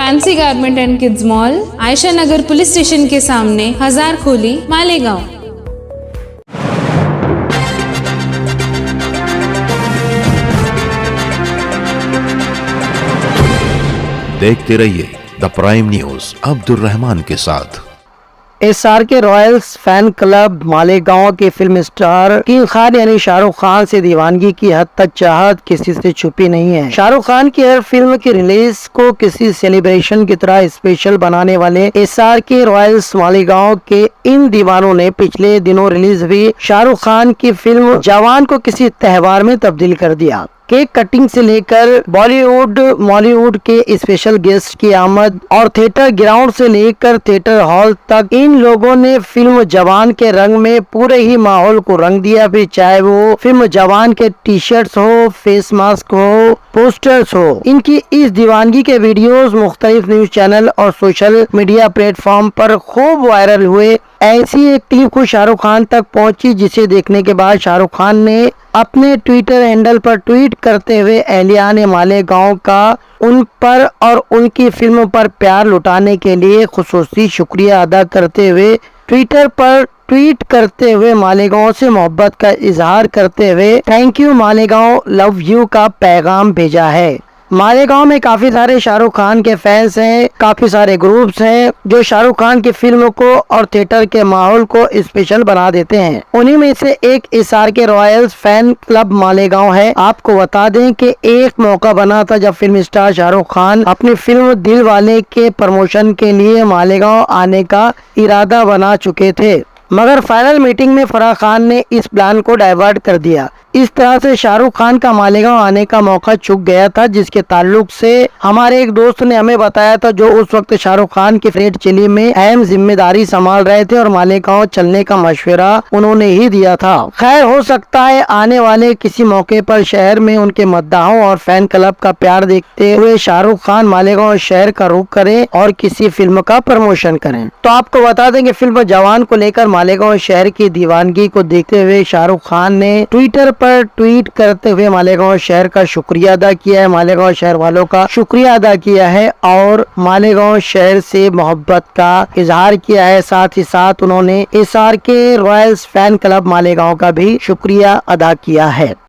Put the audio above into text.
Fancy garment and kids mall, Ayesha Nagar police station के सामने, हजार खोली, मालेगांव। देखते रहिए the prime news Abdul Rahman के साथ। SRK Royals fan club Malegaon के फिल्म स्टार किंग खान यानी शाहरुख खान से दीवानगी की हद तक चाहत किसी से छुपी नहीं है। शाहरुख खान की हर फिल्म की रिलीज को किसी सेलिब्रेशन की तरह स्पेशल बनाने वाले SRK रॉयल्स मालेगांव के इन दीवानों ने पिछले दिनों रिलीज हुई शाहरुख खान की फिल्म जवान को किसी त्योहार में तब्दील कर दिया। केक कटिंग से लेकर बॉलीवुड मॉलीवुड के स्पेशल गेस्ट की आमद और थिएटर ग्राउंड से लेकर थिएटर हॉल तक इन लोगों ने फिल्म जवान के रंग में पूरे ही माहौल को रंग दिया। फिर चाहे वो फिल्म जवान के टी शर्ट्स हो, फेस मास्क हो, पोस्टर्स हो, इनकी इस दीवानगी के वीडियोस मुख्तलिफ न्यूज चैनल और सोशल मीडिया प्लेटफॉर्म पर खूब वायरल हुए। ऐसी एक क्लिप को शाहरुख खान तक पहुंची जिसे देखने के बाद शाहरुख खान ने अपने ट्विटर हैंडल पर ट्वीट करते हुए एहलियान मालेगांव का उन पर और उनकी फिल्म पर प्यार लुटाने के लिए खुसूसी शुक्रिया अदा करते हुए ट्विटर पर ट्वीट करते हुए मालेगांव से मोहब्बत का इजहार करते हुए thank you Malegaon love you का पैगाम भेजा है। मालेगांव में काफी सारे शाहरुख खान के फैंस हैं, काफी सारे ग्रुप्स हैं जो शाहरुख खान की फिल्म को और थिएटर के माहौल को स्पेशल बना देते हैं। उन्हीं में से एक SRK Royals fan club Malegaon है। आपको बता दें कि एक मौका बना था जब फिल्म स्टार शाहरुख खान अपनी फिल्म दिल वाले के प्रमोशन के लिए मालेगांव आने का इरादा बना चुके थे, मगर फाइनल मीटिंग में फराह खान ने इस प्लान को डाइवर्ट कर दिया। इस तरह से शाहरुख खान का मालेगांव आने का मौका चूक गया था, जिसके ताल्लुक से हमारे एक दोस्त ने हमें बताया था जो उस वक्त शाहरुख खान की रेड चिली में अहम जिम्मेदारी संभाल रहे थे और मालेगांव चलने का मशवरा उन्होंने ही दिया था। खैर, हो सकता है आने वाले किसी मौके पर शहर में उनके मद्दाहों और फैन क्लब का प्यार देखते हुए शाहरुख खान मालेगांव शहर का रुख करें और किसी फिल्म का प्रमोशन करें। तो आपको बता दें कि फिल्म जवान को लेकर मालेगांव शहर की दीवानगी को देखते हुए शाहरुख खान ने ट्विटर पर ट्वीट करते हुए मालेगांव शहर का शुक्रिया अदा किया है, मालेगांव शहर वालों का शुक्रिया अदा किया है और मालेगांव शहर से मोहब्बत का इजहार किया है। साथ ही साथ उन्होंने SRK Royals fan club Malegaon का भी शुक्रिया अदा किया है।